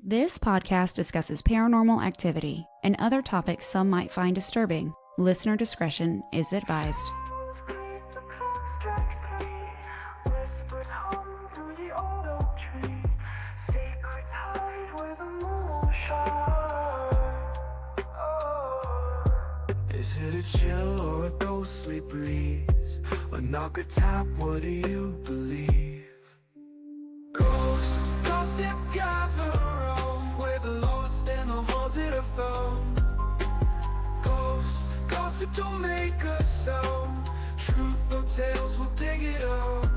This podcast discusses paranormal activity and other topics some might find disturbing. Listener discretion is advised. Is it a chill or a ghostly breeze? A knock, a tap, what do you believe? Ghosts, gossip, gather around where the lost and the haunted are found. Ghosts, gossip, don't make a sound. Truth or tales, we'll dig it out.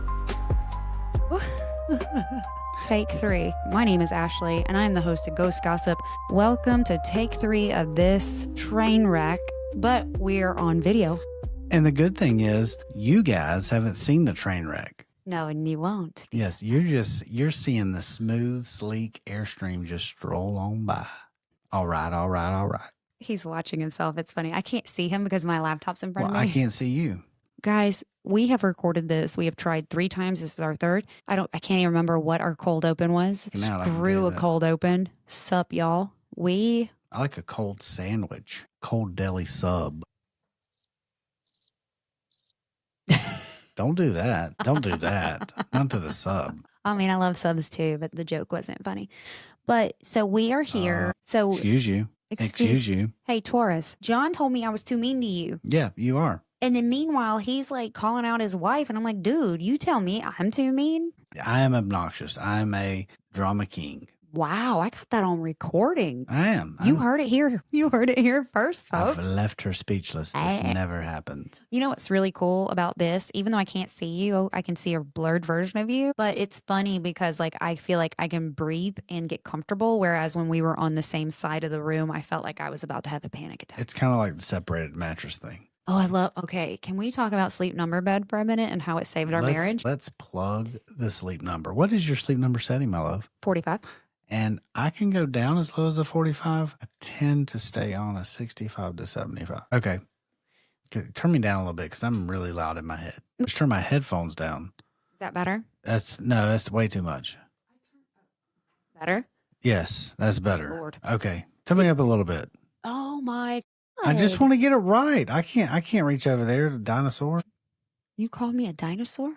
Take 3. My name is Ashley, and I'm the host of Ghost Gossip. Welcome to Take 3 of this train wreck, but we're on video. And the good thing is, you guys haven't seen the train wreck. No, and you won't. Yes, you're seeing the smooth, sleek Airstream just stroll on by. All right. He's watching himself. It's funny. I can't see him because my laptop's in front Well, of me. I can't see you. Guys, we have recorded this. We have tried 3 times. This is our 3rd. I can't even remember what our cold open was. Now I can Screw do a that. cold open. Sup, y'all. I like a cold sandwich, cold deli sub. Don't do that. Don't do that. Not to the sub. I mean, I love subs too, but the joke wasn't funny. But so we are here. Excuse you. Excuse you. Hey, Taurus, John told me I was too mean to you. Yeah, you are. And then meanwhile, he's like calling out his wife. And I'm like, dude, you tell me I'm too mean? I am obnoxious. I am a drama king. Wow, I got that on recording. I am. You heard it here. You heard it here first, folks. I've left her speechless. This never happens. You know what's really cool about this? Even though I can't see you, I can see a blurred version of you. But it's funny because I feel like I can breathe and get comfortable. Whereas when we were on the same side of the room, I felt like I was about to have a panic attack. It's kind of like the separated mattress thing. Oh, okay. Can we talk about Sleep Number Bed for a minute and how it saved our marriage? Let's plug the sleep number. What is your sleep number setting, my love? 45. And I can go down as low as a 45. I tend to stay on a 65 to 75. Okay. Turn me down a little bit because I'm really loud in my head. Just turn my headphones down. Is that better? That's way too much. Better? Yes, that's better. Lord. Okay. Turn me up a little bit. Oh my God. I just want to get it right. I can't reach over there to dinosaur. You called me a dinosaur?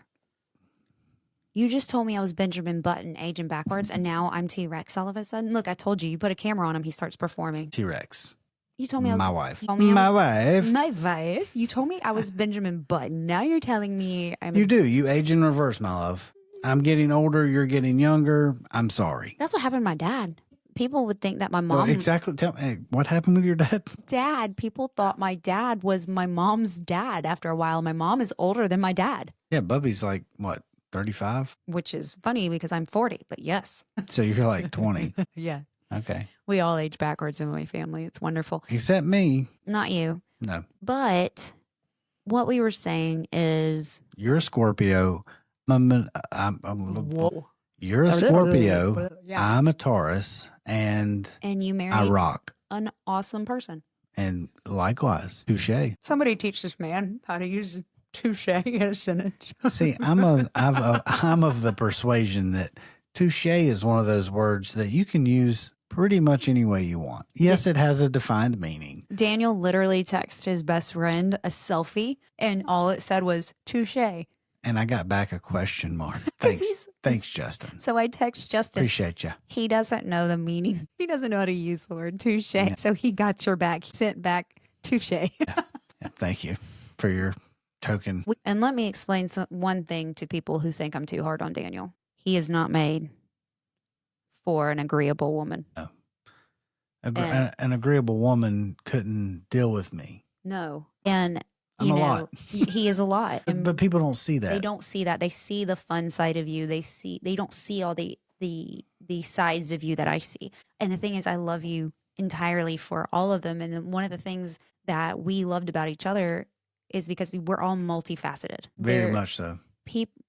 You just told me I was Benjamin Button aging backwards, and now I'm T-Rex all of a sudden. Look, I told you. You put a camera on him, he starts performing. T-Rex. You told me I was My wife. You told me My wife. My wife. You told me I was Benjamin Button. Now you're telling me I'm. You do. You age in reverse, my love. I'm getting older. You're getting younger. I'm sorry. That's what happened to my dad. People would think that my mom. Well, exactly. Tell me, what happened with your dad? Dad. People thought my dad was my mom's dad. After a while, my mom is older than my dad. Yeah, Bubby's like, what, 35? Which is funny because I'm 40, but yes. So you're like 20. Yeah. Okay. We all age backwards in my family. It's wonderful. Except me. Not you. No. But what we were saying is. You're a Scorpio. Whoa. You're a Scorpio. Yeah. I'm a Taurus. And you married I rock. an awesome person. And likewise, touche. Somebody teach this man how to use touche in a sentence. See, I'm of the persuasion that touche is one of those words that you can use pretty much any way you want. Yes, it has a defined meaning. Daniel literally texted his best friend a selfie, and all it said was touche. And I got back a question mark. Thanks, Justin. So I text Justin. Appreciate you. He doesn't know the meaning. He doesn't know how to use the word touche. Yeah. So he got your back. He sent back touche. Yeah, thank you for your token. And let me explain one thing to people who think I'm too hard on Daniel. He is not made for an agreeable woman. No. An agreeable woman couldn't deal with me. No. And I'm a lot. He is a lot. But people don't see that. They don't see that. They see the fun side of you. They don't see all the sides of you that I see. And the thing is, I love you entirely for all of them. And then one of the things that we loved about each other is because we're all multifaceted. Very much so.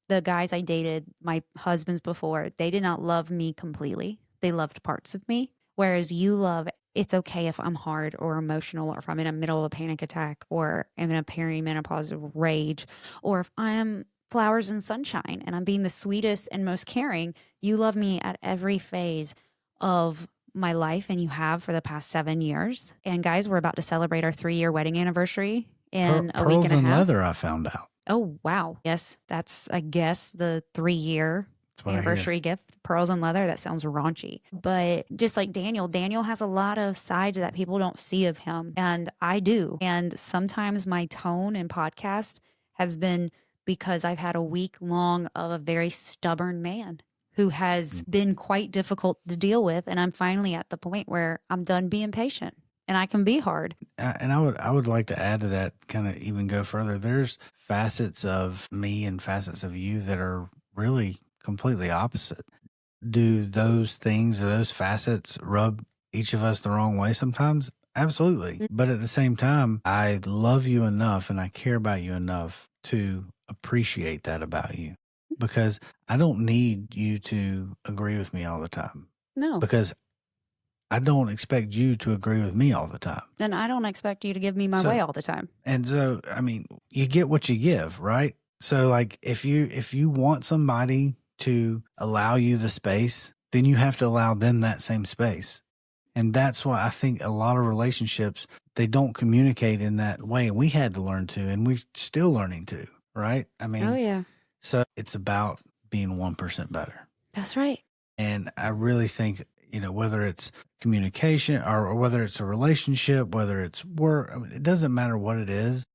The guys I dated, my husbands before, they did not love me completely. They loved parts of me. Whereas you love, it's okay if I'm hard or emotional, or if I'm in the middle of a panic attack, or I'm in a perimenopausal rage, or if I'm flowers and sunshine and I'm being the sweetest and most caring. You love me at every phase of my life, and you have for the past 7 years. And guys, we're about to celebrate our 3-year wedding anniversary in a week Pearls and a and half. leather, I found out. Oh, wow. Yes, that's, I guess, the 3-year That's what I hear. anniversary gift. Pearls and leather. That sounds raunchy. But just like Daniel has a lot of sides that people don't see of him. And I do. And sometimes my tone in podcast has been because I've had a week long of a very stubborn man who has been quite difficult to deal with. And I'm finally at the point where I'm done being patient. And I can be hard. And I would like to add to that, kind of even go further. There's facets of me and facets of you that are really completely opposite. Do those things, those facets, rub each of us the wrong way sometimes? Absolutely. But at the same time, I love you enough and I care about you enough to appreciate that about you, because I don't need you to agree with me all the time, No. because I don't expect you to agree with me all the time. And I don't expect you to give me my way all the time. And so, I mean, you get what you give, right? So like if you want somebody to allow you the space, then you have to allow them that same space. And that's why I think a lot of relationships, they don't communicate in that way. And we had to learn to, and we're still learning to, right? I mean, Oh, yeah. So it's about being 1% better. That's right. And I really think, whether it's communication or whether it's a relationship, whether it's work, I mean, it doesn't matter what it is.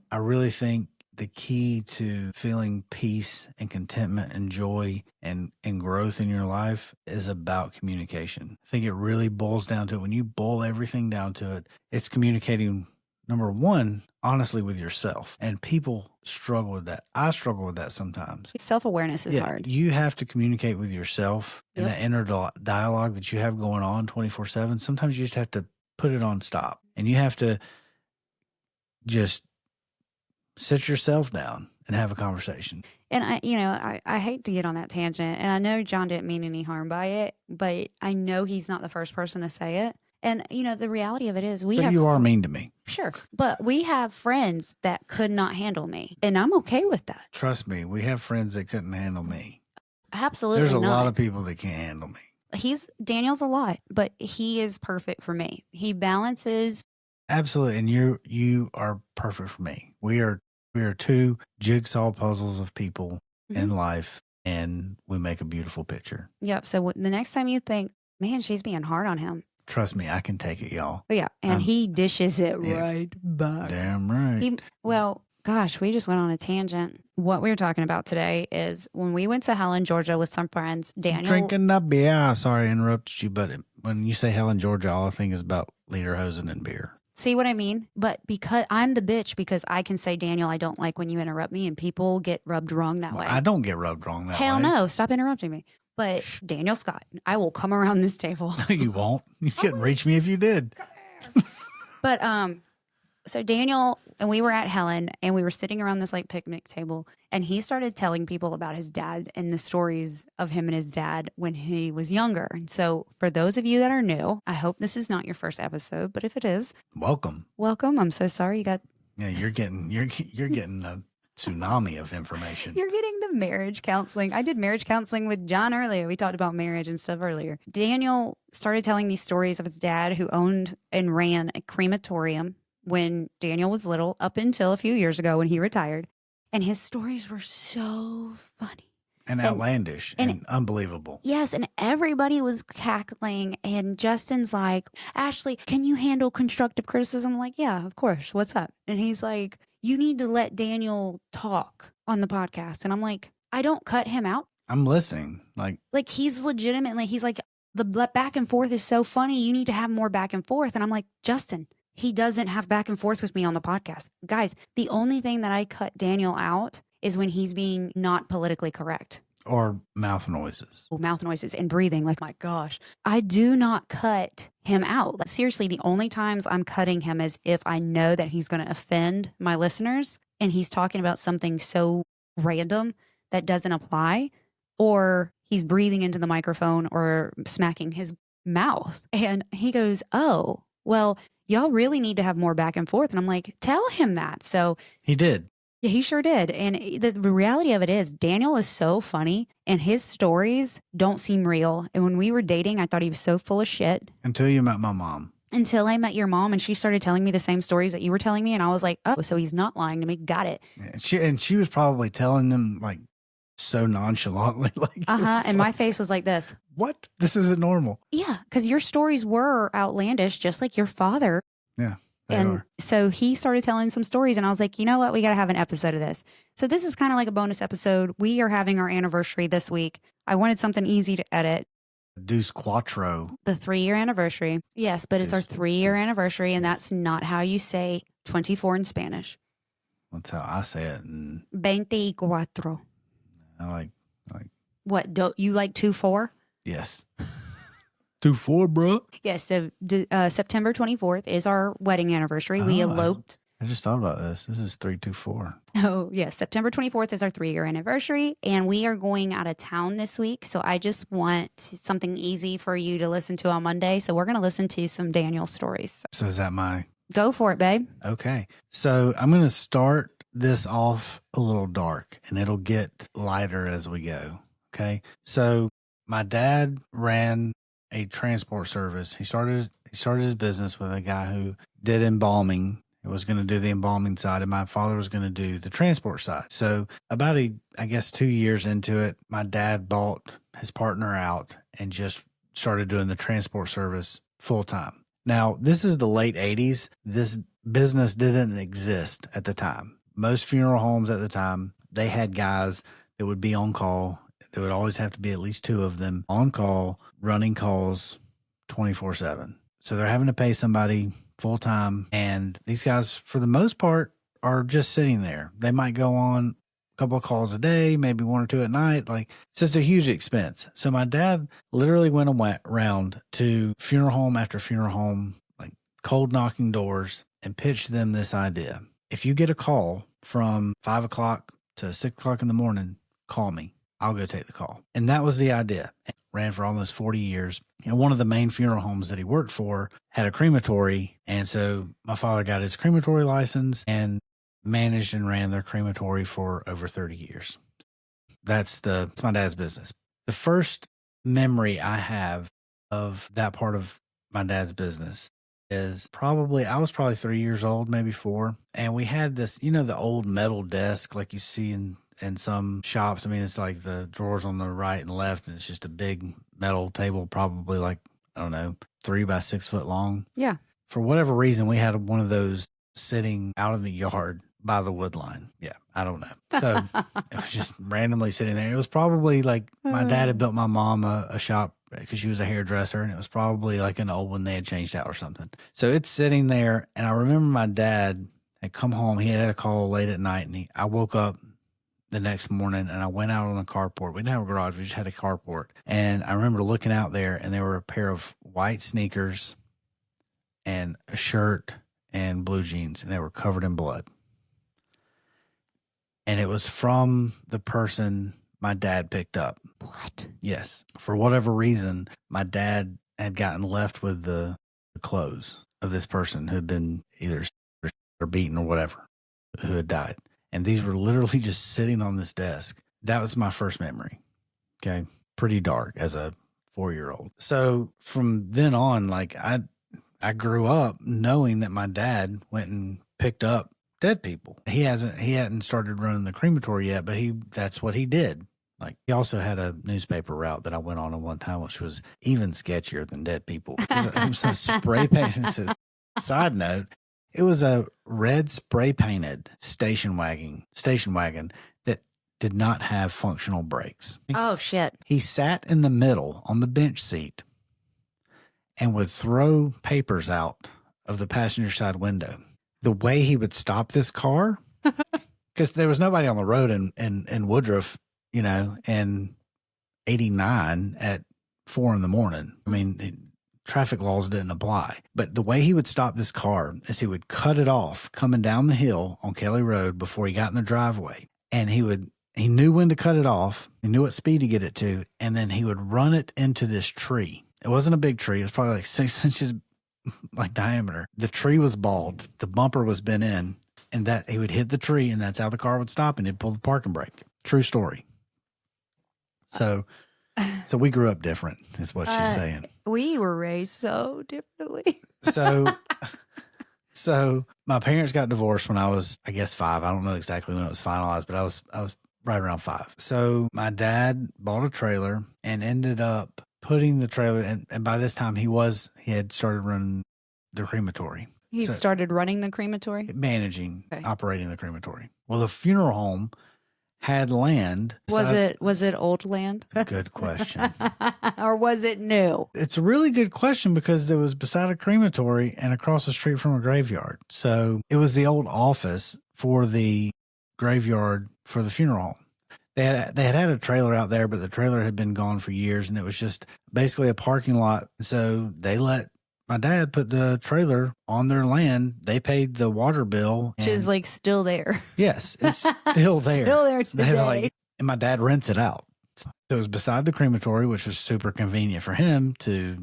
I really think the key to feeling peace and contentment and joy and growth in your life is about communication. I think it really boils down to it. When you boil everything down to it, it's communicating, number one, honestly with yourself. And people struggle with that. I struggle with that sometimes. Self-awareness is hard. You have to communicate with yourself and Yep. that inner dialogue that you have going on 24/7. Sometimes you just have to put it on stop, and you have to just sit yourself down and have a conversation. And I hate to get on that tangent, and I know John didn't mean any harm by it, but I know he's not the first person to say it. And, the reality of it is But you are mean to me. Sure. But we have friends that could not handle me, and I'm okay with that. Trust me, we have friends that couldn't handle me. Absolutely There's a not. lot of people that can't handle me. Daniel's a lot, but he is perfect for me. He balances. Absolutely. And you are perfect for me. We are two jigsaw puzzles of people in life, and we make a beautiful picture. Yep. So the next time you think, man, she's being hard on him. Trust me, I can take it, y'all. Oh, yeah. And he dishes it right back. Damn right. Well, gosh, we just went on a tangent. What we were talking about today is when we went to Helen, Georgia with some friends, Daniel. Drinking the beer. Sorry I interrupted you, but when you say Helen, Georgia, all I think is about lederhosen and beer. See what I mean? But because I'm the bitch, because I can say, Daniel, I don't like when you interrupt me, and people get rubbed wrong that way. I don't get rubbed wrong that way. Hell no. Stop interrupting me. But Daniel Scott, I will come around this table. No, you won't. You couldn't reach me if you did. But so Daniel and we were at Helen, and we were sitting around this like picnic table, and he started telling people about his dad and the stories of him and his dad when he was younger. And so for those of you that are new, I hope this is not your first episode, but if it is, welcome. I'm so sorry you got. Yeah, you're getting a tsunami of information. You're getting the marriage counseling. I did marriage counseling with John earlier. We talked about marriage and stuff earlier. Daniel started telling these stories of his dad who owned and ran a crematorium when Daniel was little, up until a few years ago when he retired. And his stories were so funny. And outlandish and unbelievable. Yes, and everybody was cackling. And Justin's like, Ashley, can you handle constructive criticism? I'm like, yeah, of course. What's up? And he's like, you need to let Daniel talk on the podcast. And I'm like, I don't cut him out. I'm listening. Like he's legitimately, he's like, the back and forth is so funny. You need to have more back and forth. And I'm like, Justin, he doesn't have back and forth with me on the podcast. Guys, the only thing that I cut Daniel out is when he's being not politically correct. Or mouth noises. Mouth noises and breathing. Like, my gosh, I do not cut him out. Like, seriously, the only times I'm cutting him is if I know that he's going to offend my listeners and he's talking about something so random that doesn't apply, or he's breathing into the microphone or smacking his mouth. And he goes, oh, well, y'all really need to have more back and forth. And I'm like, tell him that. So he did. Yeah, he sure did. And the reality of it is, Daniel is so funny and his stories don't seem real. And when we were dating, I thought he was so full of shit Until you met my mom. until I met your mom and she started telling me the same stories that you were telling me. And I was like, oh, so he's not lying to me. Got it. And she was probably telling them like so nonchalantly, like, And my face was like this. what? This isn't normal. Yeah, because your stories were outlandish, just like your father. Yeah. They And are. so he started telling some stories, and I was like, you know what? We got to have an episode of this. So this is kind of like a bonus episode. We are having our anniversary this week. I wanted something easy to edit. Deuce Quattro. The 3-year anniversary. Yes, but it's our Deuce- 3-year anniversary, and yes. that's not how you say 24 in Spanish. That's how I say it. And 24. I like, What, don't you like 2-4? yes. 2-4, bro. Yes, so September 24th is our wedding anniversary. We Oh, eloped. I just thought about this. This is 3-2-4. Oh, yes. September 24th is our 3-year anniversary, and we are going out of town this week. So I just want something easy for you to listen to on Monday. So we're going to listen to some Daniel stories. So is that my Go for it, babe. okay? So I'm going to start this off a little dark, and it'll get lighter as we go. Okay. So my dad ran a transport service. He started his business with a guy who did embalming. He was going to do the embalming side, and my father was going to do the transport side. So about 2 years into it, my dad bought his partner out and just started doing the transport service full time. Now, this is the late 80s. This business didn't exist at the time. Most funeral homes at the time, they had guys that would be on call. There would always have to be at least 2 of them on call, running calls 24/7. So they're having to pay somebody full time. And these guys, for the most part, are just sitting there. They might go on a couple of calls a day, maybe 1 or 2 at night. Like, it's just a huge expense. So my dad literally went around to funeral home after funeral home, like cold knocking doors, and pitched them this idea. If you get a call from 5 o'clock to 6 o'clock in the morning, call me. I'll go take the call. And that was the idea. It ran for almost 40 years. And one of the main funeral homes that he worked for had a crematory. And so my father got his crematory license and managed and ran their crematory for over 30 years. That's my dad's business. The first memory I have of that part of my dad's business is I was probably 3 years old, maybe 4. And we had this, the old metal desk like you see in some shops. I mean, it's like the drawers on the right and left, and it's just a big metal table, probably like, I don't know, 3 by 6 foot long. Yeah. For whatever reason, we had one of those sitting out in the yard by the wood line. Yeah, I don't know. So it was just randomly sitting there. It was probably like my dad had built my mom a shop because she was a hairdresser, and it was probably like an old one they had changed out or something. So it's sitting there, and I remember my dad had come home. He had a call late at night, and I woke up the next morning and I went out on the carport. We didn't have a garage. We just had a carport. And I remember looking out there, and there were a pair of white sneakers and a shirt and blue jeans, and they were covered in blood. And it was from the person my dad picked up. What? Yes. For whatever reason, my dad had gotten left with the clothes of this person who had been either or beaten or whatever, who had died. And these were literally just sitting on this desk. That was my first memory. Okay. Pretty dark as a 4-year-old. So from then on, like I grew up knowing that my dad went and picked up dead people. He hadn't started running the crematory yet, but that's what he did. Like, he also had a newspaper route that I went on at one time, which was even sketchier than dead people. It was a spray paint. Side note, it was a red spray painted station wagon that did not have functional brakes. Oh, shit. He sat in the middle on the bench seat and would throw papers out of the passenger side window. The way he would stop this car, because there was nobody on the road in Woodruff, in 89 at 4 a.m. I mean, traffic laws didn't apply. But the way he would stop this car is he would cut it off coming down the hill on Kelly Road before he got in the driveway. And he knew when to cut it off. He knew what speed to get it to. And then he would run it into this tree. It wasn't a big tree. It was probably like 6 inches like diameter. The tree was bald. The bumper was bent in. And that he would hit the tree, and that's how the car would stop, and he'd pull the parking brake. True story. So we grew up different, is what she's saying. We were raised so differently. So my parents got divorced when I was, I guess, 5. I don't know exactly when it was finalized, but I was right around 5. So my dad bought a trailer and ended up putting the trailer, and by this time he had started running the crematory. He started running the crematory? Managing, operating the crematory. Well, the funeral home had land. Was it old land? Good question. Or was it new? It's a really good question because it was beside a crematory and across the street from a graveyard. So it was the old office for the graveyard for the funeral home. They had a trailer out there, but the trailer had been gone for years, and it was just basically a parking lot. So they let my dad put the trailer on their land. They paid the water bill. Which is like still there. Yes, it's still there. Still there today. And my dad rents it out. So it was beside the crematory, which was super convenient for him to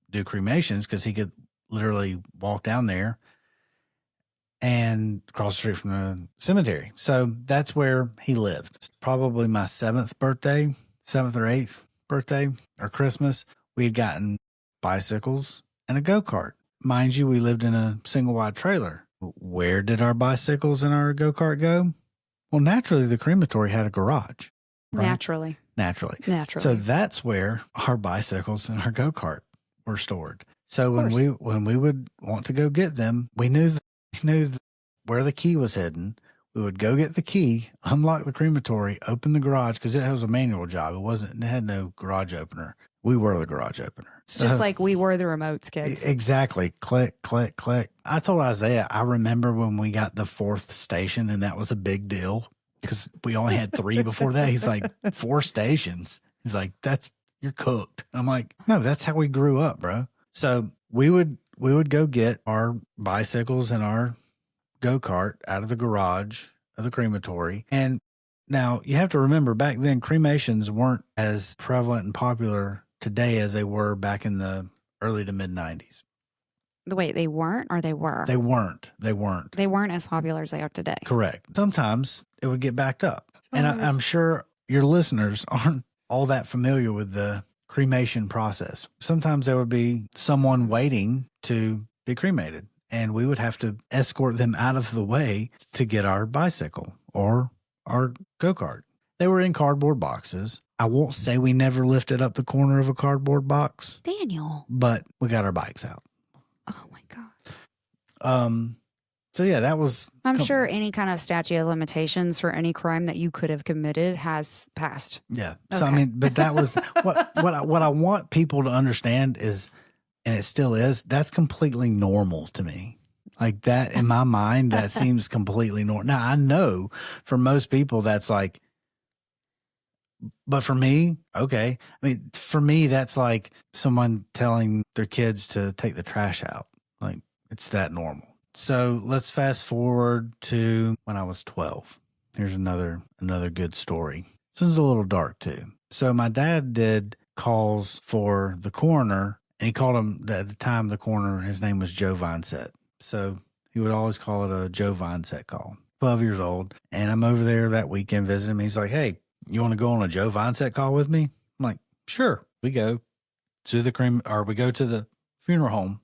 do cremations because he could literally walk down there and cross the street from the cemetery. So that's where he lived. It's probably my 7th or 8th birthday or Christmas. We had gotten bicycles and a go-kart. Mind you, we lived in a single wide trailer. Where did our bicycles and our go-kart go? Well, naturally, the crematory had a garage. Right? Naturally. So that's where our bicycles and our go-kart were stored. So when we would want to go get them, we knew where the key was hidden. We would go get the key, unlock the crematory, open the garage, because it was a manual job. It had no garage opener. We were the garage opener. Just like we were the remotes kids. Exactly. Click, click, click. I told Isaiah, I remember when we got the 4th station, and that was a big deal because we only had 3 before that. He's like, 4 stations. He's like, you're cooked. I'm like, no, that's how we grew up, bro. So we would go get our bicycles and our go-kart out of the garage of the crematory. And now you have to remember, back then cremations weren't as prevalent and popular today as they were back in the early to mid 90s. Wait, they weren't or they were? They weren't. They weren't as popular as they are today. Correct. Sometimes it would get backed up. And I'm sure your listeners aren't all that familiar with the cremation process. Sometimes there would be someone waiting to be cremated, and we would have to escort them out of the way to get our bicycle or our go-kart. They were in cardboard boxes. I won't say we never lifted up the corner of a cardboard box, Daniel, but we got our bikes out. Oh my God. So yeah, that was. I'm sure any kind of statute of limitations for any crime that you could have committed has passed. Yeah. So I mean, but that was what I want people to understand is, and it still is, that's completely normal to me. Like that in my mind, that seems completely normal. Now I know for most people that's like, but for me, okay. I mean, for me, that's like someone telling their kids to take the trash out. Like it's that normal. So let's fast forward to when I was 12. Here's another good story. This one's a little dark too. So my dad did calls for the coroner, and he called him at the time the coroner. His name was Joe Vineset. So he would always call it a Joe Vineset call. 12 years old, and I'm over there that weekend visiting him. He's like, "Hey, you want to go on a Joe Vineset call with me?" I'm like, "Sure." We go to we go to the funeral home.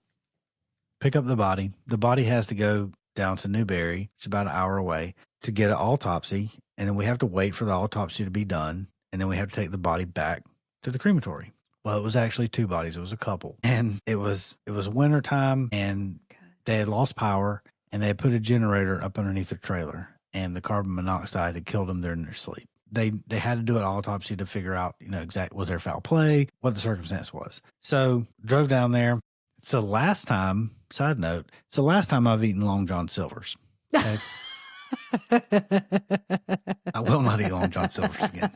Pick up the body. The body has to go down to Newberry, which is about an hour away, to get an autopsy. And then we have to wait for the autopsy to be done. And then we have to take the body back to the crematory. Well, it was actually 2 bodies. It was a couple. And it was winter time, and they had lost power, and they had put a generator up underneath the trailer, and the carbon monoxide had killed them during their sleep. They had to do an autopsy to figure out, exactly, was there foul play, what the circumstance was. So drove down there. It's the last time, side note, it's the last time I've eaten Long John Silver's. Okay? I will not eat Long John Silver's again.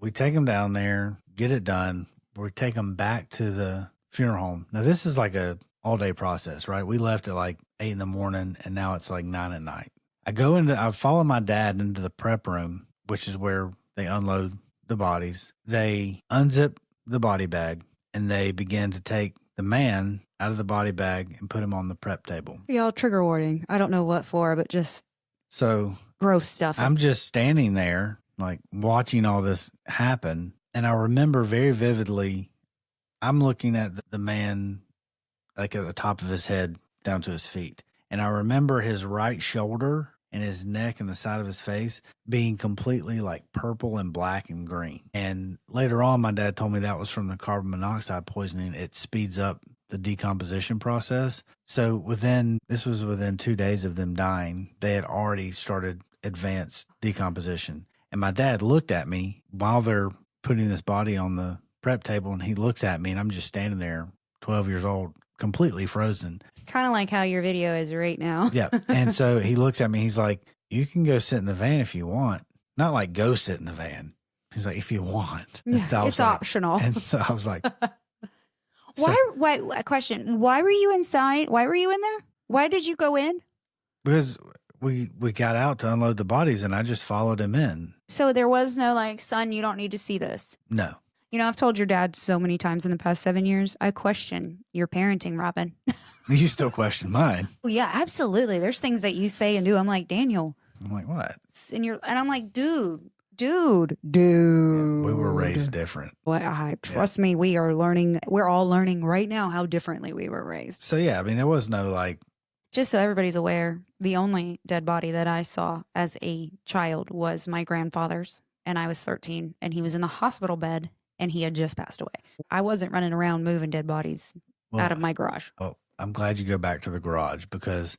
We take them down there, get it done. We take them back to the funeral home. Now, this is like a all-day process, right? We left at like 8 in the morning, and now it's like 9 at night. I follow my dad into the prep room, which is where they unload the bodies. They unzip the body bag, and they begin to take the man out of the body bag and put him on the prep table. Y'all, trigger warning. I don't know what for, but just So gross stuff. I'm just standing there, like watching all this happen. And I remember very vividly, I'm looking at the man, like at the top of his head down to his feet. And I remember his right shoulder and his neck and the side of his face being completely like purple and black and green. And later on, my dad told me that was from the carbon monoxide poisoning. It speeds up the decomposition process. So this was within 2 days of them dying, they had already started advanced decomposition. And my dad looked at me while they're putting this body on the prep table, and he looks at me, and I'm just standing there, 12 years old, completely frozen. Kind of like how your video is right now. Yeah. And so he looks at me, he's like, you can go sit in the van if you want. Not like go sit in the van. He's like, if you want. Yeah, So it's optional. And so I was like, Why, question, why were you inside? Why were you in there? Why did you go in? because we got out to unload the bodies, and I just followed him in. So there was no like, son, you don't need to see this. No. You know, I've told your dad so many times in the past 7 years, I question your parenting, Robin. You still question mine. Oh, yeah, absolutely. There's things that you say and do. I'm like, Daniel. I'm like, what? And I'm like, dude. We were raised different. Well, trust me, we are learning. We're all learning right now how differently we were raised. So, yeah, I mean, there was no like. Just so everybody's aware, the only dead body that I saw as a child was my grandfather's, and I was 13, and he was in the hospital bed, and he had just passed away. I wasn't running around moving dead bodies out of my garage. Well, I'm glad you go back to the garage, because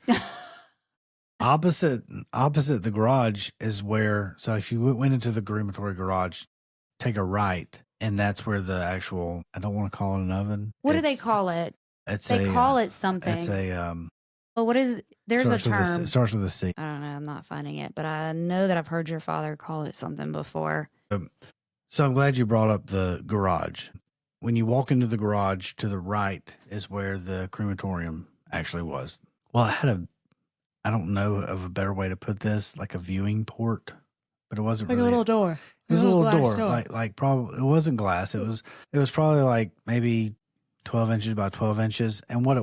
opposite the garage is where, so if you went into the crematory garage, take a right, and that's where the actual, I don't want to call it an oven. What do they call it? They call it something. It's a, well, what is, there's a term. It starts with a C. I don't know. I'm not finding it, but I know that I've heard your father call it something before. So I'm glad you brought up the garage. When you walk into the garage, to the right is where the crematorium actually was. Well, it had I don't know of a better way to put this, like a viewing port, but it wasn't Like really a little door. It was a little door. Like probably, it wasn't glass. It was probably like maybe 12 inches by 12 inches. And what it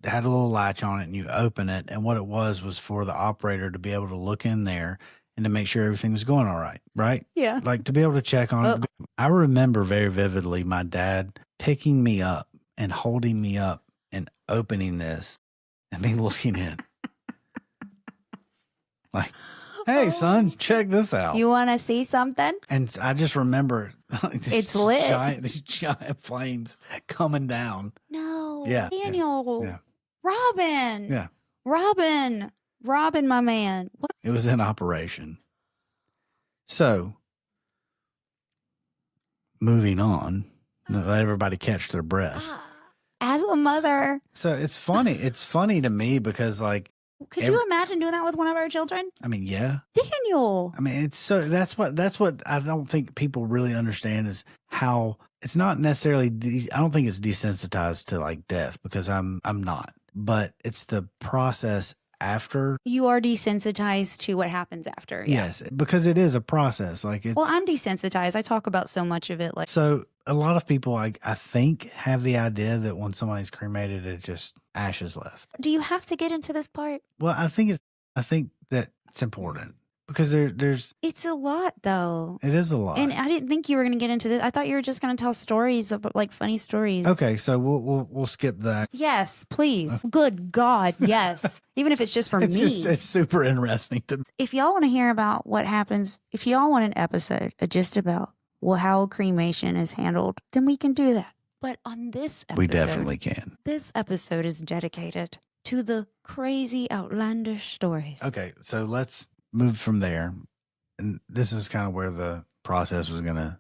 had a little latch on it, and you open it. And what it was for the operator to be able to look in there and to make sure everything was going all right. Right? Yeah. Like to be able to check on it. I remember very vividly my dad picking me up and holding me up and opening this and me looking in. Like, hey, son, check this out. You want to see something? And I just remember it's lit. These giant flames coming down. No. Yeah. Daniel. Yeah. Robin. Yeah. Robin, my man. What? It was in operation. So, moving on, let everybody catch their breath. As a mother. So it's funny. It's funny to me because, like, could you imagine doing that with one of our children? I mean, yeah. Daniel. I mean, that's what I don't think people really understand is how it's not necessarily, I don't think it's desensitized to like death, because I'm not, but it's the process after. You are desensitized to what happens after. Yeah. Yes, because it is a process. Like well, I'm desensitized. I talk about so much of it. Like, so a lot of people, I think, have the idea that when somebody's cremated, it's just ashes left. Do you have to get into this part? Well, I think that it's important because there's. It's a lot, though. It is a lot, and I didn't think you were going to get into this. I thought you were just going to tell stories about like funny stories. Okay, so we'll skip that. Yes, please. Good God, yes. Even if it's just for me. It's super interesting to me. If y'all want to hear about what happens, if y'all want an episode just about how cremation is handled, then we can do that. But on this episode, we definitely can. This episode is dedicated to the crazy, outlandish stories. Okay, so let's move from there. And this is kind of where the process was going to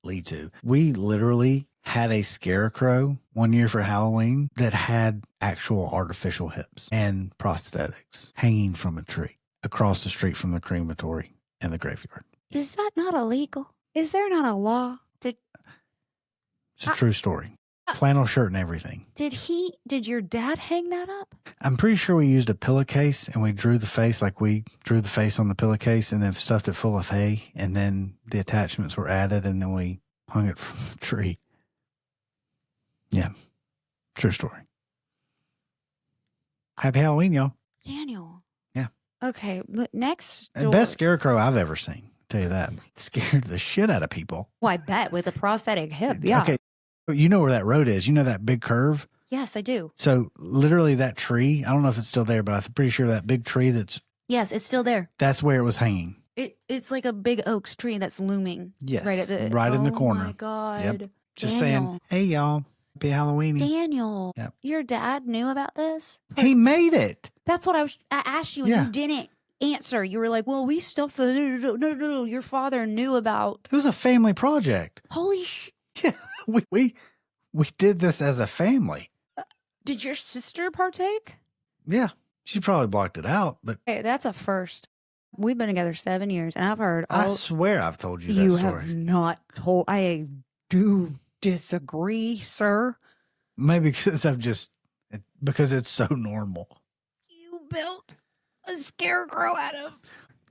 lead to. We literally had a scarecrow one year for Halloween that had actual artificial hips and prosthetics hanging from a tree across the street from the crematory and the graveyard. Is that not illegal? Is there not a law? It's a true story. Flannel shirt and everything. Did your dad hang that up? I'm pretty sure we used a pillowcase and we drew the face, like we drew the face on the pillowcase and then stuffed it full of hay, and then the attachments were added and then we hung it from the tree. Yeah. True story. Happy Halloween, y'all. Daniel. Yeah. Okay, but next The best scarecrow I've ever seen. Tell you that. Scared the shit out of people. Well, I bet with a prosthetic hip. Yeah. Okay. You know where that road is. You know that big curve? Yes, I do. So literally that tree, I don't know if it's still there, but I'm pretty sure that big tree Yes, it's still there. that's where it was hanging. It's like a big oaks tree that's looming. Yes. Right in the corner. Oh my God. Yep. Just Daniel. saying, hey, y'all. Happy Halloween. Daniel, Yep. your dad knew about this? He made it. That's what I asked you and Yeah. you didn't answer. You were like, well, we stuffed the, no. Your father knew about. It was a family project. Holy sh. Yeah. We did this as a family. Did your sister partake? Yeah. She probably blocked it out, but Hey, that's a first. We've been together 7 years and I've heard I all. swear I've told you that You story. have not told. I do disagree, sir. Maybe because it's so normal. You built a scarecrow out of.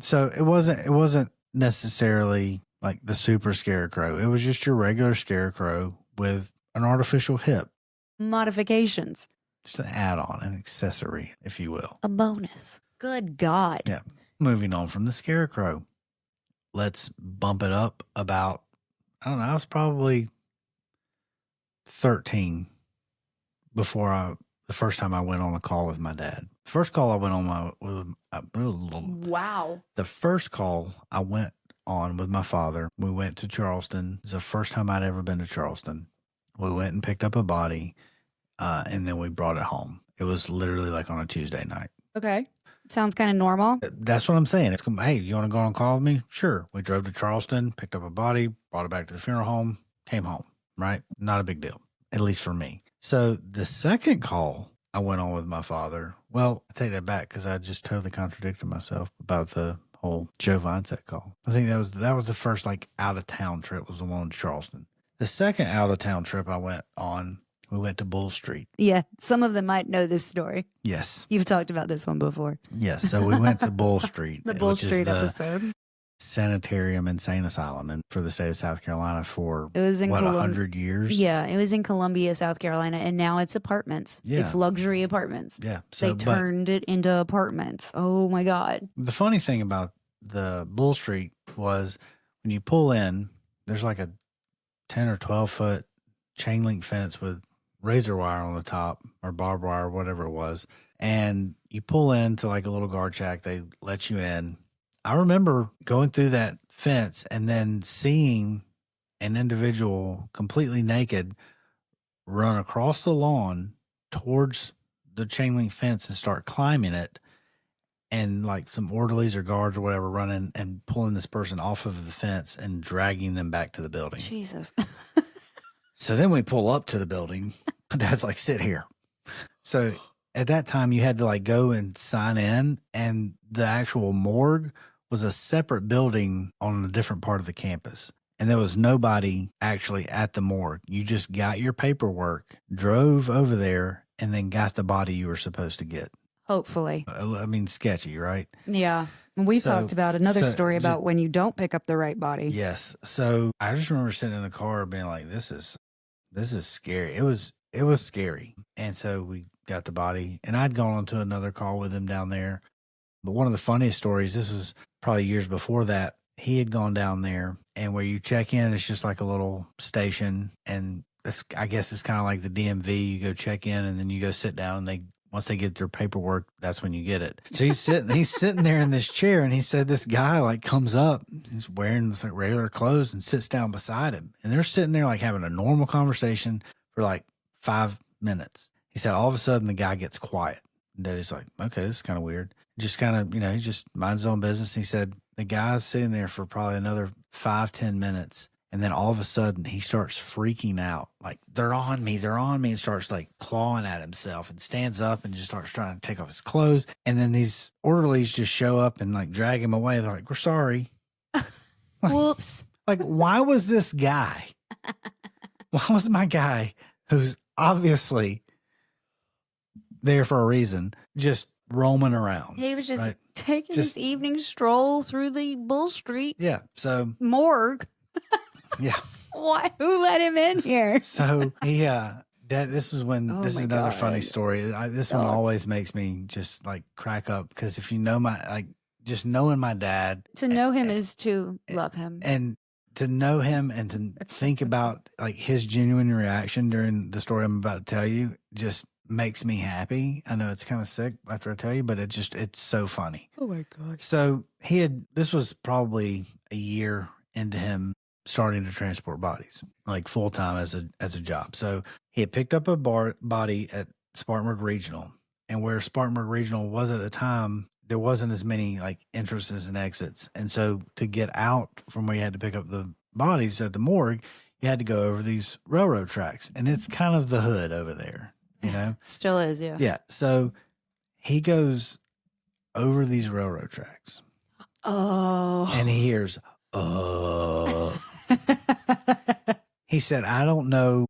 So it wasn't necessarily like the super scarecrow. It was just your regular scarecrow with an artificial hip. Modifications. Just an add-on, an accessory, if you will. A bonus. Good God. Yeah. Moving on from the scarecrow. Let's bump it up about, I don't know, I was probably 13 before the first time I went on a call with my dad. First call I went on Wow. the first call I went on with my father, we went to Charleston. It was the first time I'd ever been to Charleston. We went and picked up a body, and then we brought it home. It was literally like on a Tuesday night. Okay. Sounds kind of normal. That's what I'm saying. It's hey, you want to go on a call with me? Sure. We drove to Charleston, picked up a body, brought it back to the funeral home, came home, right? Not a big deal, at least for me. So the second call I went on with my father, well, I take that back because I just totally contradicted myself about the whole Joe Vincent call. I think that was the first like out of town trip was the one in Charleston. The second out of town trip I went on, we went to Bull Street. Yeah. Some of them might know this story. Yes. You've talked about this one before. Yes. So we went to Bull Street. The Bull which is Street the episode. Sanitarium Insane Asylum and for the state of South Carolina for It was in 100 years? Yeah, it was in Columbia, South Carolina, and now it's apartments. Yeah. It's luxury apartments. Yeah. They turned it into apartments. Oh my God. The funny thing about the Bull Street was when you pull in, there's like a 10 or 12 foot chain link fence with razor wire on the top or barbed wire, whatever it was. And you pull into like a little guard shack. They let you in. I remember going through that fence and then seeing an individual completely naked run across the lawn towards the chain link fence and start climbing it. And like some orderlies or guards or whatever running and pulling this person off of the fence and dragging them back to the building. Jesus. So then we pull up to the building. Dad's like, sit here. So at that time you had to like go and sign in, and the actual morgue was a separate building on a different part of the campus. And there was nobody actually at the morgue. You just got your paperwork, drove over there, and then got the body you were supposed to get. Hopefully. I mean, sketchy, right? Yeah. We So- talked about another so story about ju- when you don't pick up the right body. Yes. So I just remember sitting in the car being like, this is scary. It was scary. And so we got the body, and I'd gone on to another call with him down there. But one of the funniest stories, this was probably years before that, he had gone down there, and where you check in, it's just like a little station. And I guess it's kind of like the DMV. You go check in, and then you go sit down, and once they get their paperwork, that's when you get it. So he's sitting there in this chair, and he said this guy like comes up, he's wearing like regular clothes and sits down beside him. And they're sitting there like having a normal conversation for like 5 minutes. He said all of a sudden the guy gets quiet. And Daddy's like, okay, this is kind of weird. Just kind of, he just minds his own business. He said the guy's sitting there for probably another 5-10 minutes. And then all of a sudden he starts freaking out. Like, they're on me, and starts like clawing at himself and stands up and just starts trying to take off his clothes. And then these orderlies just show up and like drag him away. They're like, we're sorry. Whoops. Like, why was this guy? Why was my guy, who's obviously there for a reason, just roaming around? He was just right? taking Just- his evening stroll through the Bull Street Yeah. So, morgue. yeah. Why? Who let him in here? So he This is when Oh this is my another funny God. story. This one Dog. always makes me just like crack up because if you know just knowing my dad To know him is to love him. and to know him and to think about like his genuine reaction during the story I'm about to tell you just makes me happy. I know it's kind of sick after I tell you, but it's so funny. Oh my gosh. So this was probably a year into him starting to transport bodies like full time as a job. So he had picked up a body at Spartanburg Regional, and where Spartanburg Regional was at the time, there wasn't as many like entrances and exits. And so to get out from where you had to pick up the bodies at the morgue, you had to go over these railroad tracks, and it's kind of the hood over there, you know? Still is, yeah. Yeah. So he goes over these railroad tracks Oh. and he hears, he said, I don't know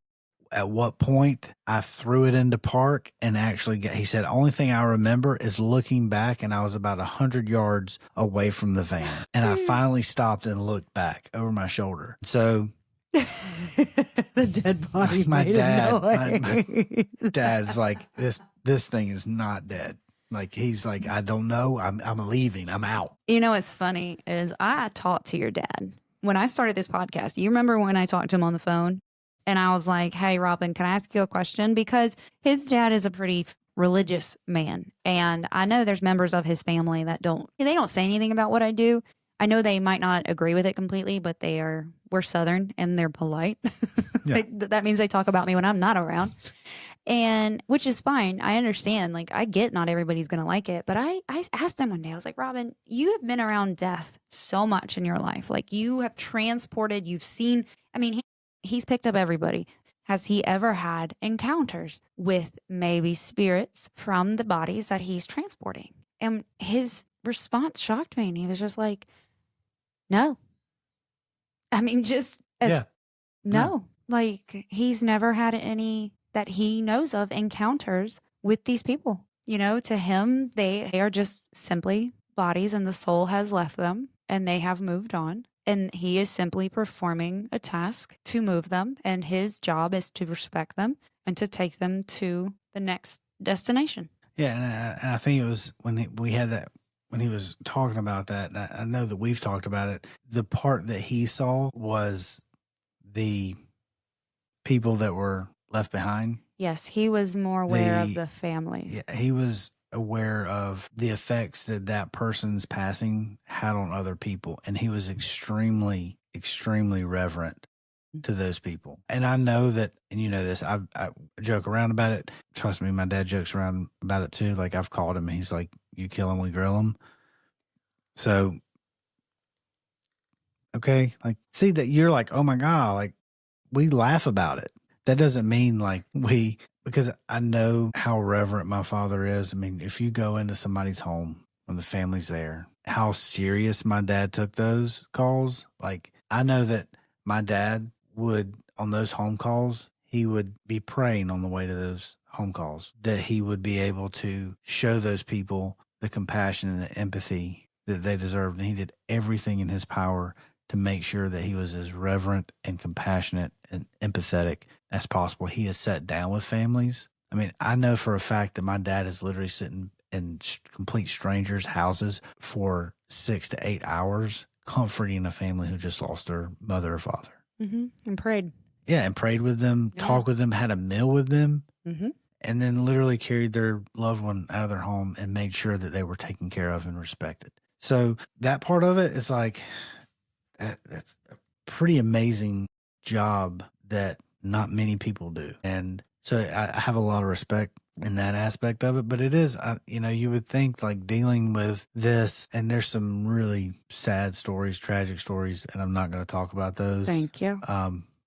at what point I threw it into park and actually he said, only thing I remember is looking back and I was about 100 yards away from the van. And I finally stopped and looked back over my shoulder. So the dead body my made dad, a my noise. dad's like, this thing is not dead. Like, he's like, I don't know. I'm leaving. I'm out. You know what's funny is I talked to your dad when I started this podcast. You remember when I talked to him on the phone and I was like, hey, Robin, can I ask you a question? Because his dad is a pretty religious man. And I know there's members of his family that don't say anything about what I do. I know they might not agree with it completely, but we're Southern and they're polite. Yeah. That means they talk about me when I'm not around. And which is fine. I understand. Like, I get not everybody's going to like it. But I asked them one day, I was like, Robin, you have been around death so much in your life. Like, you have transported, you've seen, I mean, he's picked up everybody. Has he ever had encounters with maybe spirits from the bodies that he's transporting? And his response shocked me. And he was just like, no. I mean, just as no. Like, he's never had any that he knows of encounters with these people. You know, to him, they are just simply bodies and the soul has left them and they have moved on. And he is simply performing a task to move them. And his job is to respect them and to take them to the next destination. Yeah. And I think it was when we had that, when he was talking about that, and I know that we've talked about it, the part that he saw was the people that were left behind. Yes, he was more aware of the families. Yeah, he was aware of the effects that person's passing had on other people. And he was extremely, extremely reverent to those people. And I know that, and you know this, I joke around about it. Trust me, my dad jokes around about it too. Like, I've called him and he's like, you kill him, we grill him. So, okay, like, see that you're like, oh my God, like, we laugh about it. That doesn't mean like because I know how reverent my father is. I mean, if you go into somebody's home when the family's there, how serious my dad took those calls. Like, I know that my dad would, on those home calls, he would be praying on the way to those home calls that he would be able to show those people the compassion and the empathy that they deserved. And he did everything in his power to make sure that he was as reverent and compassionate and empathetic as possible. He has sat down with families. I mean, I know for a fact that my dad is literally sitting in complete strangers' houses for 6 to 8 hours, comforting a family who just lost their mother or father. Mm-hmm. And prayed. Yeah, and prayed with them, talked with them, had a meal with them, and then literally carried their loved one out of their home and made sure that they were taken care of and respected. So that part of it is like, that's a pretty amazing job that not many people do. And so I have a lot of respect in that aspect of it, but it is, you know, you would think like dealing with this, and there's some really sad stories, tragic stories, and I'm not going to talk about those. Thank you.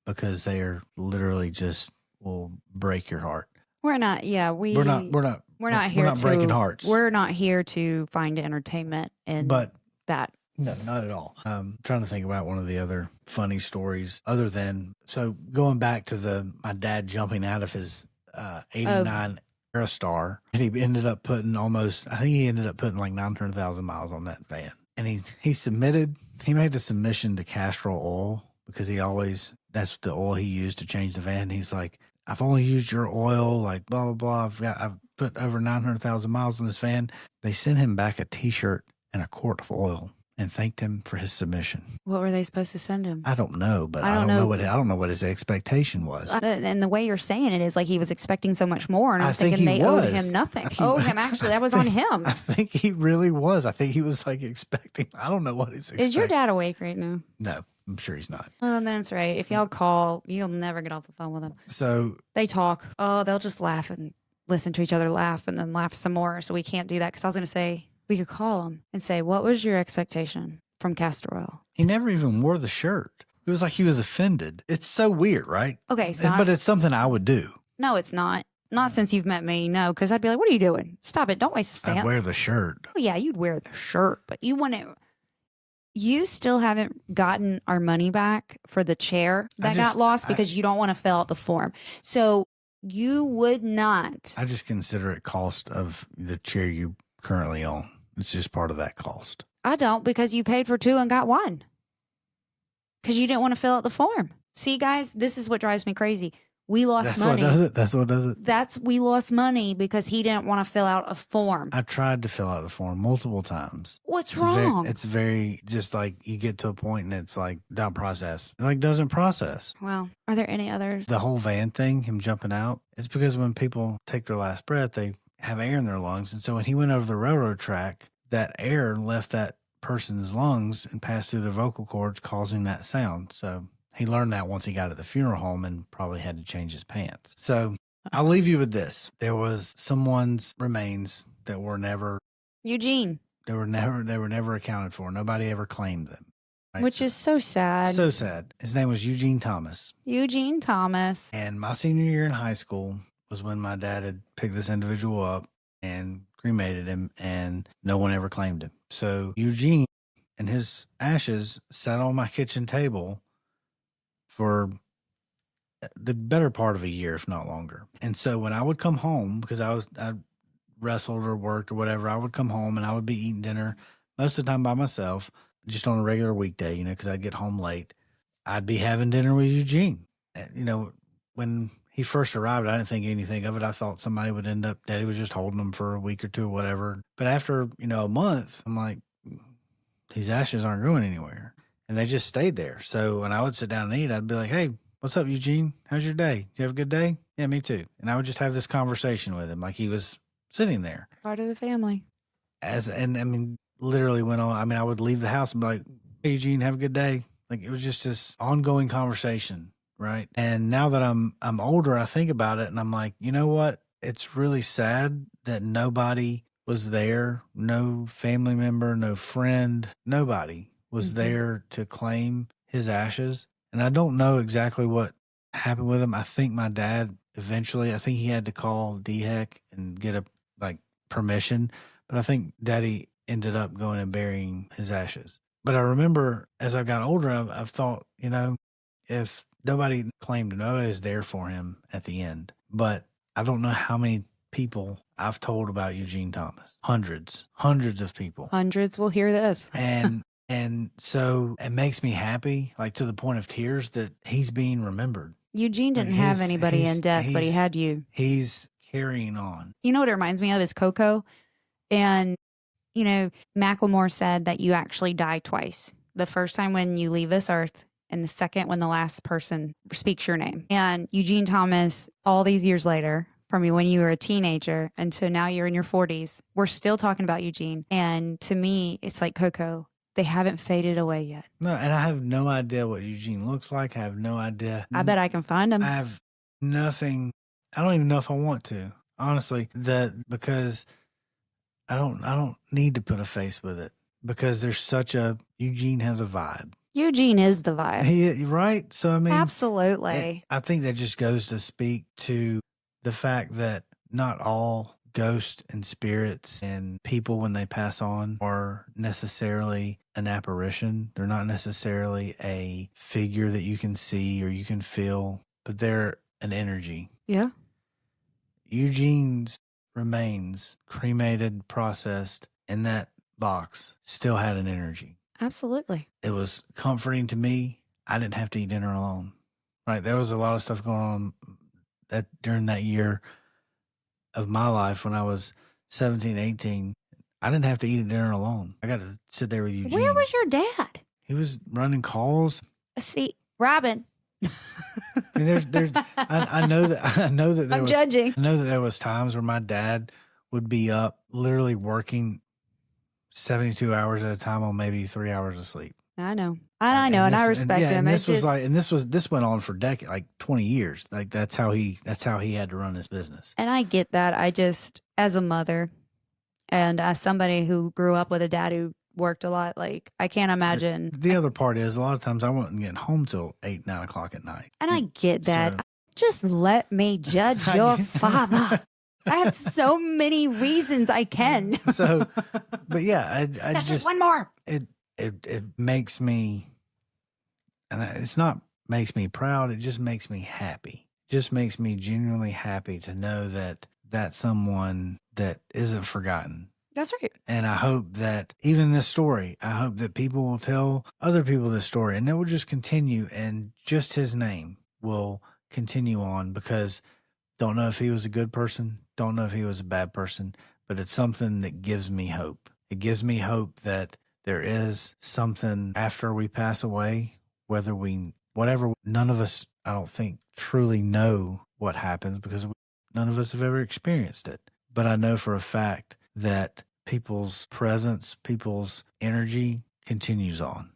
Because they are literally just will break your heart. We're not, we're not breaking hearts. We're not here to find entertainment in that. No, not at all. I'm trying to think about one of the other funny stories other than, so going back to my dad jumping out of his 89 Aerostar, and he ended up putting like 900,000 miles on that van. And he made a submission to Castrol Oil because that's the oil he used to change the van. He's like, I've only used your oil, like blah, blah, blah. I've put over 900,000 miles on this van. They sent him back a t-shirt and a quart of oil and thanked him for his submission. What were they supposed to send him? I don't know, but I I don't don't know know. what his expectation was. And the way you're saying it is like he was expecting so much more, and I'm I think thinking he they owed was. him nothing. He- Owed him, actually, that was on him. I think he really was. I think he was like expecting. I don't know what he's expecting. Is your dad awake right now? No, I'm sure he's not. Oh, that's right. If y'all call, you'll never get off the phone with him. So They talk. Oh, they'll just laugh and listen to each other laugh and then laugh some more. So we can't do that because I was going to say we could call him and say, what was your expectation from castor oil? he never even wore the shirt. It was like he was offended. It's so weird, right? Okay, so But it's something I would do. no, it's not. Not since you've met me, no, because I'd be like, what are you doing? Stop it. Don't waste a I'd stamp. wear the shirt. Oh, yeah, you'd wear the shirt, but you wouldn't. You still haven't gotten our money back for the chair that got lost because you don't want to fill out the form. So you would not. I just consider it cost of the chair you currently own. It's just part of that cost. I don't, because you paid for 2 and got 1 because you didn't want to fill out the form. See, guys, this is what drives me crazy. We lost money. That's what does it. We lost money because he didn't want to fill out a form. I tried to fill out the form multiple times. What's wrong? It's very just like you get to a point and it's like don't process. It like doesn't process. Well, are there any others? The whole van thing, him jumping out, it's because when people take their last breath, they have air in their lungs. And so when he went over the railroad track, that air left that person's lungs and passed through their vocal cords, causing that sound. So he learned that once he got to the funeral home and probably had to change his pants. So I'll leave you with this. There was someone's remains that were never Eugene. They were never accounted for. Nobody ever claimed them. Right? Which is so sad. So sad. His name was Eugene Thomas. Eugene Thomas. And my senior year in high school was when my dad had picked this individual up and cremated him, and no one ever claimed him. So Eugene and his ashes sat on my kitchen table for the better part of a year, if not longer. And so when I would come home, because I wrestled or worked or whatever, I would come home and I would be eating dinner most of the time by myself, just on a regular weekday, because I'd get home late. I'd be having dinner with Eugene. When he first arrived, I didn't think anything of it. I thought somebody would end up, Daddy was just holding him for a week or two or whatever. But after, a month, I'm like, these ashes aren't going anywhere. And they just stayed there. So when I would sit down and eat, I'd be like, hey, what's up, Eugene? How's your day? You have a good day? Yeah, me too. And I would just have this conversation with him like he was sitting there. Part of the family. Literally went on. I would leave the house and be like, hey, Eugene, have a good day. Like it was just this ongoing conversation, right? And now that I'm older, I think about it and I'm like, you know what? It's really sad that nobody was there. No family member, no friend, nobody was there to claim his ashes. And I don't know exactly what happened with him. I think my dad eventually, he had to call DHEC and get permission. But I think Daddy ended up going and burying his ashes. But I remember as I got older, I've thought, if nobody claimed, nobody was there for him at the end. But I don't know how many people I've told about Eugene Thomas. Hundreds of people. Hundreds will hear this. And so it makes me happy, like to the point of tears, that he's being remembered. Eugene didn't have anybody in death, but he had you. He's carrying on. You know what it reminds me of is Coco. And, Macklemore said that you actually die twice. The first time when you leave this earth, and the second when the last person speaks your name. And Eugene Thomas, all these years later, from when you were a teenager until now you're in your 40s, we're still talking about Eugene. And to me, it's like Coco. They haven't faded away yet. No, and I have no idea what Eugene looks like. I have no idea. I bet I can find him. I have nothing. I don't even know if I want to, honestly, because I don't need to put a face with it, because there's Eugene has a vibe. Eugene is the vibe. Right? So, absolutely. I think that just goes to speak to the fact that not all ghosts and spirits and people when they pass on are necessarily an apparition. They're not necessarily a figure that you can see or you can feel, but they're an energy. Yeah. Eugene's remains, cremated, processed, in that box, still had an energy. Absolutely. It was comforting to me. I didn't have to eat dinner alone. Right? There was a lot of stuff going on during that year of my life when I was 17, 18, I didn't have to eat at dinner alone. I got to sit there with Eugene. Where was your dad? He was running calls. See, Robin. I mean, I know that there I'm was, judging. I know that there was times where my dad would be up literally working 72 hours at a time on maybe 3 hours of sleep. I know. I know, and I respect him. This went on for decades, like 20 years. Like that's how he had to run his business. And I get that. I just, as a mother and as somebody who grew up with a dad who worked a lot, like I can't imagine. The other part is a lot of times I wasn't getting home till 8, 9 o'clock at night. And I get that. So, just let me judge your father. I have so many reasons I can. So, but yeah, I That's just one more. It makes me, and it's not makes me proud. It just makes me happy. Just makes me genuinely happy to know that that's someone that isn't forgotten. That's right. And I hope that even this story, I hope that people will tell other people this story and it will just continue and just his name will continue on because don't know if he was a good person, don't know if he was a bad person, but it's something that gives me hope. It gives me hope that there is something after we pass away, whatever, none of us, I don't think, truly know what happens because none of us have ever experienced it. But I know for a fact that people's presence, people's energy continues on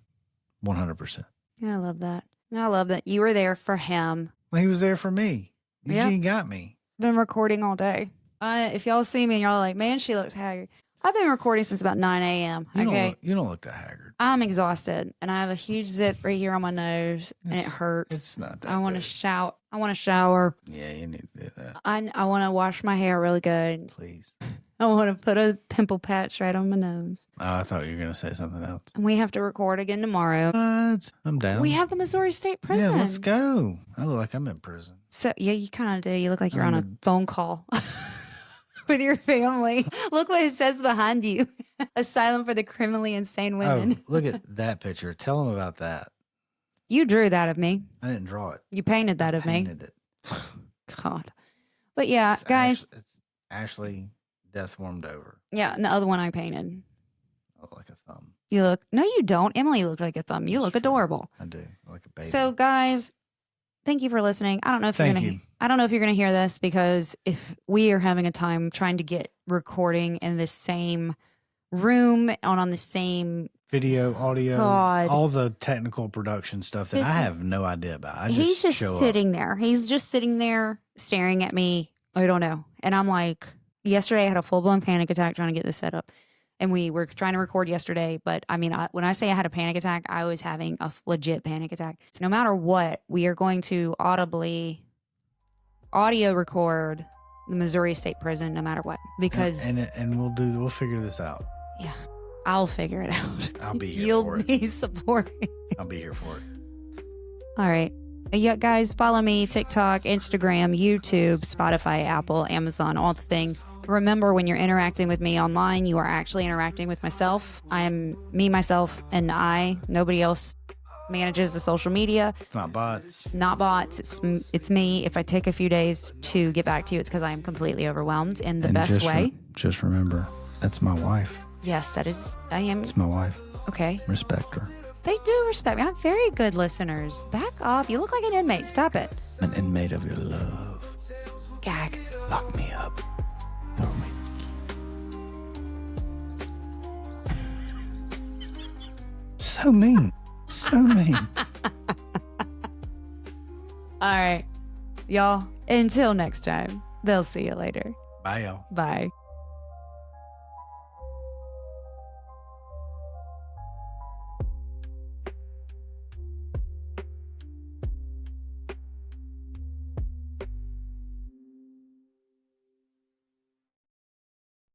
100%. I love that. I love that you were there for him. Well, he was there for me. Eugene got me. Been recording all day. If y'all see me and y'all are like, man, she looks haggard. I've been recording since about 9 a.m. Okay. You don't look that haggard. I'm exhausted and I have a huge zit right here on my nose and it hurts. It's not that I want to big. shout. I want to shower. Yeah, you need to do that. I want to wash my hair really good. Please. I want to put a pimple patch right on my nose. Oh, I thought you were going to say something else. And we have to record again tomorrow. What? I'm down. We have the Missouri State Prison. Yeah, let's go. I look like I'm in prison. So, yeah, you kind of do. You look like you're on a phone call with your family. Look what it says behind you. Asylum for the criminally insane women. Oh, look at that picture. Tell them about that. You drew that of me. I didn't draw it. You painted that of me. Painted it. God. But yeah, It's guys. it's Ashley Death Warmed Over. Yeah, and the other one I painted. I look like a thumb. You look, no, you don't. Emily, you look like a thumb. You That's look true. adorable. I do. I like a baby. So, guys, thank you for listening. I don't know if Thank you're you. I don't know if you're gonna hear this because if we are having a time trying to get recording in the same room on the same Video, audio, God. all the technical production stuff that This I have is- no idea about. he's just show up. sitting there. He's just sitting there staring at me. I don't know. And I'm like, yesterday I had a full blown panic attack trying to get this set up. And we were trying to record yesterday. But I mean, when I say I had a panic attack, I was having a legit panic attack. So no matter what, we are going to audio record the Missouri State Prison no matter what. Because and we'll figure this out. yeah, I'll figure it out. I'll be here You'll for it. be supporting. I'll be here for it. All right. Yeah, guys, follow me, TikTok, Instagram, YouTube, Spotify, Apple, Amazon, all the things. Remember, when you're interacting with me online, you are actually interacting with myself. I am me, myself, and I. Nobody else manages the social media. It's not bots. Not bots. It's me. If I take a few days to get back to you, it's because I am completely overwhelmed in the best way. Just remember, that's my wife. Yes, that is. I am. It's my wife. Okay. Respect her. They do respect me. I have very good listeners. Back off. You look like an inmate. Stop it. An inmate of your love. Gag. Lock me up. Throw me. So mean. So mean. All right. Y'all, until next time, they'll see you later. Bye, y'all. Bye.